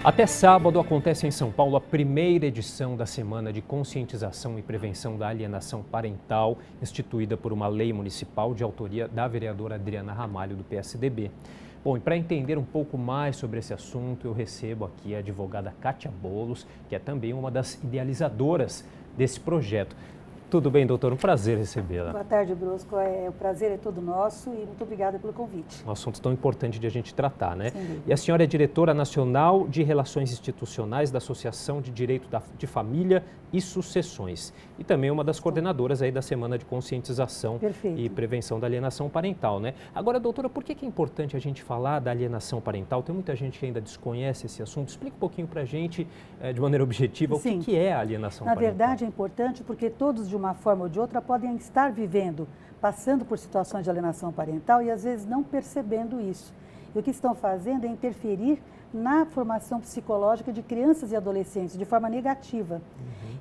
Até sábado acontece em São Paulo a primeira edição da Semana de Conscientização e Prevenção da Alienação Parental, instituída por uma lei municipal de autoria da vereadora Adriana Ramalho, do PSDB. Bom, e para entender um pouco mais sobre esse assunto, eu recebo aqui a advogada Kátia Bolos, que é também uma das idealizadoras desse projeto. Tudo bem, doutor? Um prazer recebê-la. Boa tarde, Brusco. O prazer é todo nosso e muito obrigada pelo convite. Um assunto tão importante de a gente tratar, né? Sim. E a senhora é diretora nacional de Relações Institucionais da Associação de Direito de Família e Sucessões. E também uma das coordenadoras aí da Semana de Conscientização e Prevenção da Alienação Parental, né? Agora, doutora, por que é importante a gente falar da alienação parental? Tem muita gente que ainda desconhece esse assunto. Explica um pouquinho para a gente, de maneira objetiva, Sim. o que é a alienação parental. Na verdade, é importante porque todos, de uma forma ou de outra, podem estar vivendo, passando por situações de alienação parental e, às vezes, não percebendo isso. E o que estão fazendo é interferir na formação psicológica de crianças e adolescentes de forma negativa.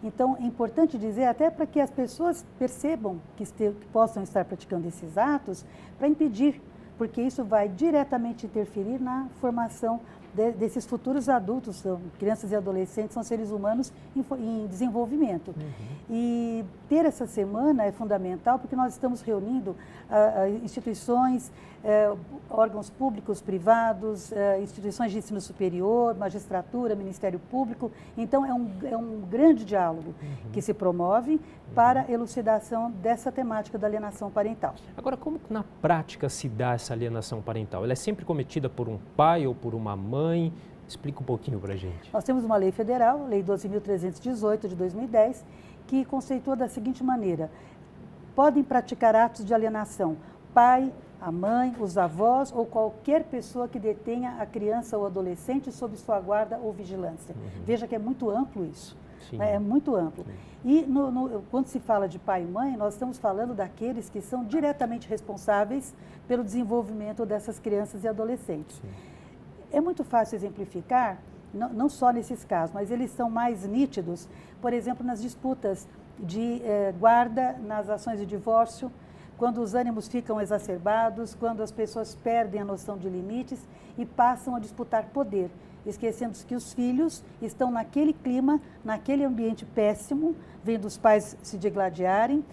Então, é importante dizer, até para que as pessoas percebam que possam estar praticando esses atos, para impedir, porque isso vai diretamente interferir na formação desses futuros adultos. São crianças e adolescentes, são seres humanos em desenvolvimento. E ter essa semana é fundamental porque nós estamos reunindo instituições, órgãos públicos, privados, instituições de ensino superior, magistratura, Ministério Público. Então, é um grande diálogo que se promove para a elucidação dessa temática da alienação parental. Agora, como que na prática se dá essa alienação parental? Ela é sempre cometida por um pai ou por uma mãe? Explica um pouquinho para a gente. Nós temos uma lei federal, Lei 12.318 de 2010, que conceitua da seguinte maneira: podem praticar atos de alienação pai, a mãe, os avós ou qualquer pessoa que detenha a criança ou adolescente sob sua guarda ou vigilância. Veja que é muito amplo isso. É muito amplo. E quando se fala de pai e mãe, nós estamos falando daqueles que são diretamente responsáveis pelo desenvolvimento dessas crianças e adolescentes. É muito fácil exemplificar, não só nesses casos, mas eles são mais nítidos, por exemplo, nas disputas de guarda, nas ações de divórcio, quando os ânimos ficam exacerbados, quando as pessoas perdem a noção de limites e passam a disputar poder, esquecendo que os filhos estão naquele clima, naquele ambiente péssimo, vendo os pais se degladiarem,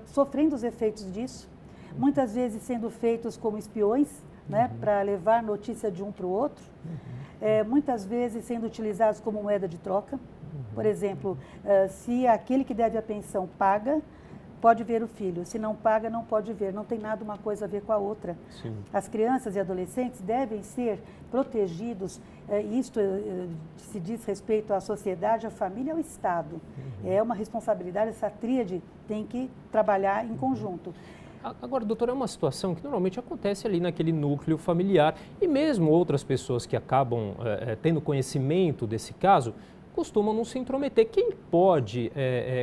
sofrendo os efeitos disso, muitas vezes sendo feitos como espiões, né, para levar notícia de um para o outro, muitas vezes sendo utilizados como moeda de troca. Por exemplo, se aquele que deve a pensão paga, pode ver o filho. Se não paga, não pode ver. Não tem nada uma coisa a ver com a outra. Sim. As crianças e adolescentes devem ser protegidos. Isto se diz respeito à sociedade, à família e ao Estado. É uma responsabilidade, essa tríade tem que trabalhar em conjunto. Agora, doutora, é uma situação que normalmente acontece ali naquele núcleo familiar e mesmo outras pessoas que acabam tendo conhecimento desse caso costumam não se intrometer. Quem pode,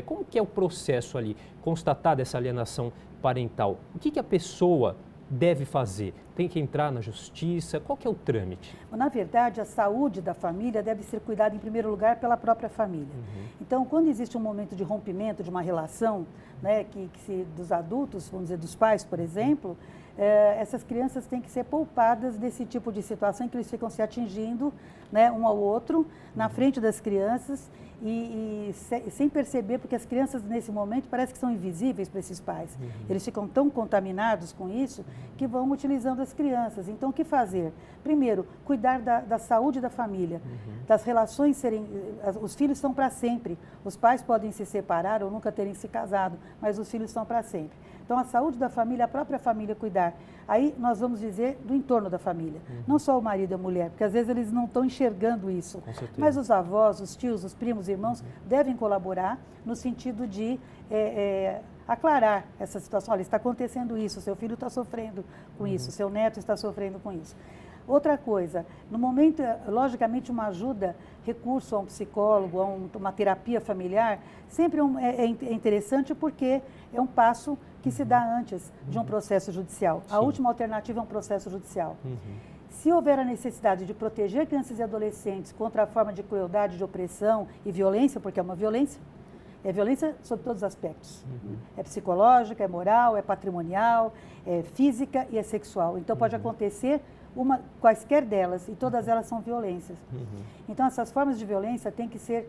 como que é o processo ali, constatar dessa alienação parental? O que a pessoa deve fazer? Tem que entrar na justiça? Qual que é o trâmite? Na verdade, a saúde da família deve ser cuidada em primeiro lugar pela própria família. Então, quando existe um momento de rompimento de uma relação, né, dos adultos, vamos dizer, dos pais, por exemplo, essas crianças têm que ser poupadas desse tipo de situação em que eles ficam se atingindo, né, um ao outro, na frente das crianças e sem perceber, porque as crianças nesse momento parece que são invisíveis para esses pais. Eles ficam tão contaminados com isso que vão utilizando as crianças. Então, o que fazer? Primeiro, cuidar da saúde da família, das relações os filhos são para sempre. Os pais podem se separar ou nunca terem se casado, mas os filhos são para sempre. Então, a saúde da família, a própria família cuidar. Aí, nós vamos dizer do entorno da família. Não só o marido e a mulher, porque às vezes eles não estão enxergando isso. Mas os avós, os tios, os primos, irmãos, devem colaborar no sentido de aclarar essa situação. Olha, está acontecendo isso, seu filho está sofrendo com isso, seu neto está sofrendo com isso. Outra coisa, no momento, logicamente, uma ajuda, recurso a um psicólogo, a uma terapia familiar, sempre é interessante porque é um passo que se dá antes de um processo judicial. A última alternativa é um processo judicial. Se houver a necessidade de proteger crianças e adolescentes contra a forma de crueldade, de opressão e violência, porque é uma violência, é violência sob todos os aspectos. É psicológica, é moral, é patrimonial, é física e é sexual. Então, pode acontecer quaisquer delas, e todas elas são violências. Então, essas formas de violência têm que ser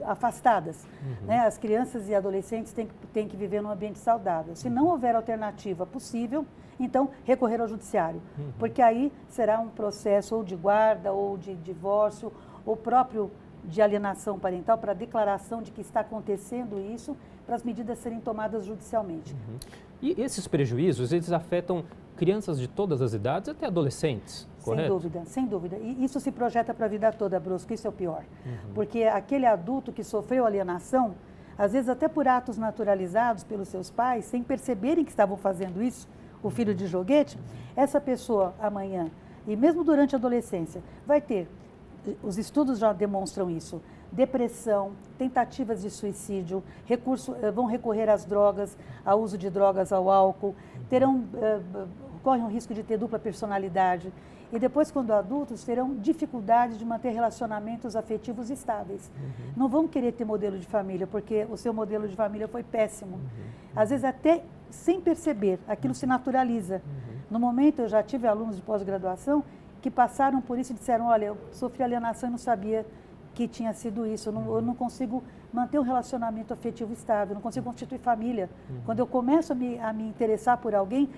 afastadas. Né? As crianças e adolescentes têm que viver num ambiente saudável. Se não houver alternativa possível, então recorrer ao judiciário, porque aí será um processo ou de guarda, ou de divórcio, ou próprio de alienação parental, para declaração de que está acontecendo isso, para as medidas serem tomadas judicialmente. E esses prejuízos, eles afetam crianças de todas as idades, até adolescentes, correto? Sem dúvida, sem dúvida. E isso se projeta para a vida toda, Brusco, isso é o pior. Porque aquele adulto que sofreu alienação, às vezes até por atos naturalizados pelos seus pais, sem perceberem que estavam fazendo isso, o filho de joguete, essa pessoa amanhã, e mesmo durante a adolescência, vai ter, os estudos já demonstram isso, depressão, tentativas de suicídio, vão recorrer às drogas, ao uso de drogas, ao álcool, correm o risco de ter dupla personalidade. E depois, quando adultos, terão dificuldade de manter relacionamentos afetivos estáveis. Não vão querer ter modelo de família, porque o seu modelo de família foi péssimo. Às vezes, até sem perceber, aquilo se naturaliza. No momento, eu já tive alunos de pós-graduação que passaram por isso e disseram, olha, eu sofri alienação e não sabia que tinha sido isso. Eu não consigo manter um relacionamento afetivo estável, não consigo constituir família. Quando eu começo a me interessar por alguém,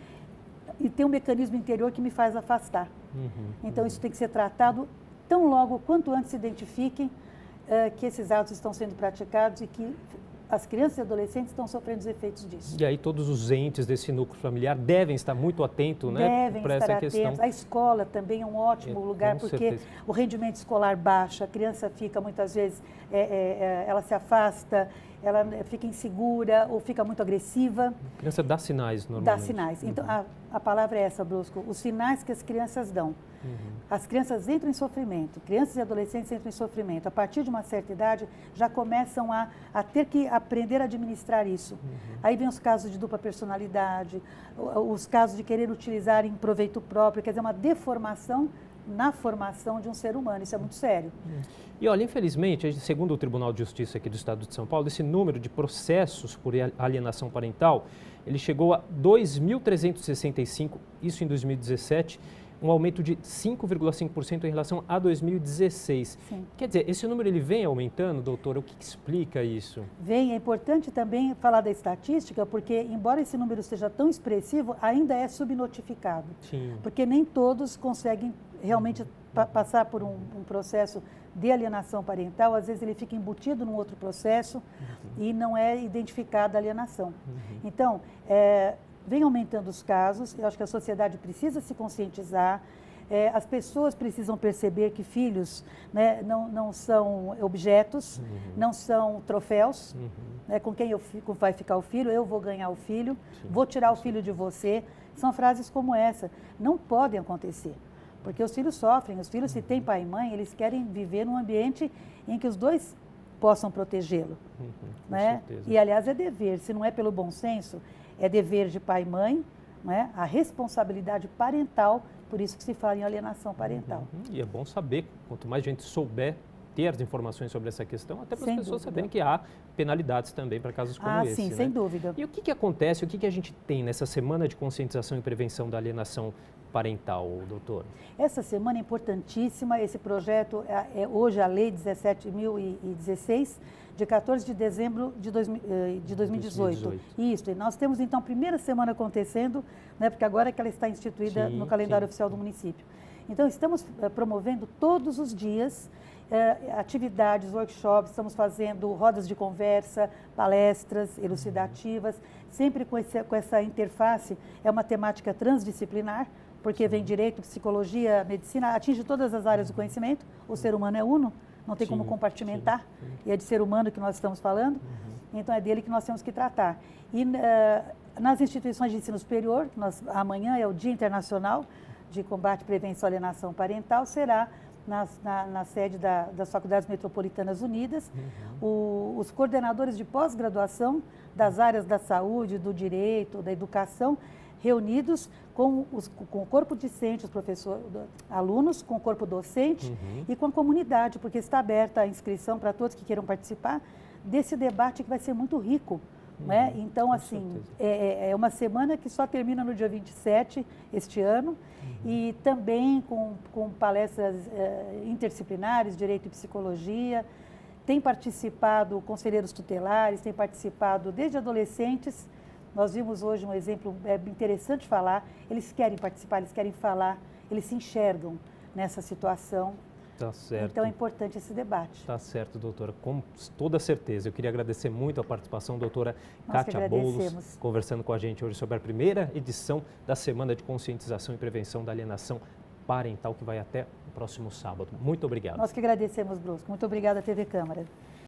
e tem um mecanismo interior que me faz afastar. Então, isso tem que ser tratado tão logo quanto antes se identifiquem que esses atos estão sendo praticados e que as crianças e adolescentes estão sofrendo os efeitos disso. E aí todos os entes desse núcleo familiar devem estar muito atentos, né, para essa questão. Atentos. A escola também é um ótimo lugar, porque certeza. O rendimento escolar baixa, a criança fica muitas vezes, ela se afasta, ela fica insegura ou fica muito agressiva. A criança dá sinais normalmente. Dá sinais. Então, a palavra é essa, Brusco, os sinais que as crianças dão. As crianças entram em sofrimento, crianças e adolescentes entram em sofrimento. A partir de uma certa idade, já começam a ter que aprender a administrar isso. Aí vem os casos de dupla personalidade, os casos de querer utilizar em proveito próprio, quer dizer, uma deformação na formação de um ser humano. Isso é muito sério. E olha, infelizmente, segundo o Tribunal de Justiça aqui do Estado de São Paulo, esse número de processos por alienação parental, ele chegou a 2.365, isso em 2017, um aumento de 5,5% em relação a 2016. Sim. Quer dizer, esse número ele vem aumentando, doutora? O que explica isso? Vem, é importante também falar da estatística, porque embora esse número seja tão expressivo, ainda é subnotificado. Sim. Porque nem todos conseguem realmente passar por um processo de alienação parental, às vezes ele fica embutido num outro processo e não é identificada a alienação. Então, vem aumentando os casos, eu acho que a sociedade precisa se conscientizar, as pessoas precisam perceber que filhos, né, não são objetos, não são troféus, né, com quem vai ficar o filho, eu vou ganhar o filho, vou tirar o filho de você. São frases como essa, não podem acontecer, porque os filhos sofrem, os filhos, se têm pai e mãe, eles querem viver num ambiente em que os dois possam protegê-lo. Né? E, aliás, é dever, se não é pelo bom senso, é dever de pai e mãe, né? A responsabilidade parental, por isso que se fala em alienação parental. E é bom saber, quanto mais gente souber ter as informações sobre essa questão, até para as pessoas saberem que há penalidades também para casos como esse. Sim, né? sem dúvida. E o que acontece, o que a gente tem nessa semana de conscientização e prevenção da alienação parental, doutor? Essa semana é importantíssima, esse projeto é hoje a Lei 17.016, de 14 de dezembro de 2018. Isso, e nós temos então a primeira semana acontecendo, né, porque agora é que ela está instituída no calendário oficial do município. Então, estamos promovendo todos os dias atividades, workshops, estamos fazendo rodas de conversa, palestras elucidativas, sempre com essa interface, é uma temática transdisciplinar, porque vem direito, psicologia, medicina, atinge todas as áreas do conhecimento, o ser humano é uno, não tem como compartimentar, e é de ser humano que nós estamos falando, então é dele que nós temos que tratar. E nas instituições de ensino superior, amanhã é o Dia Internacional de Combate, Prevenção e Alienação Parental, será na sede das Faculdades Metropolitanas Unidas, os coordenadores de pós-graduação das áreas da saúde, do direito, da educação, reunidos com o corpo discente, os professores, alunos, com o corpo docente e com a comunidade, porque está aberta a inscrição para todos que queiram participar desse debate que vai ser muito rico, né? Então, com assim, certeza. é uma semana que só termina no dia 27 este ano, e também com palestras interdisciplinares, direito e psicologia. Tem participado conselheiros tutelares, tem participado desde adolescentes. Nós vimos hoje um exemplo interessante falar, eles querem participar, eles querem falar, eles se enxergam nessa situação. Tá certo. Então é importante esse debate. Tá certo, doutora, com toda certeza. Eu queria agradecer muito a participação da doutora Nós que Kátia Boulos, agradecemos. conversando com a gente hoje sobre a primeira edição da Semana de Conscientização e Prevenção da Alienação Parental, que vai até o próximo sábado. Muito obrigado. Nós que agradecemos, Brusco. Muito obrigada, TV Câmara.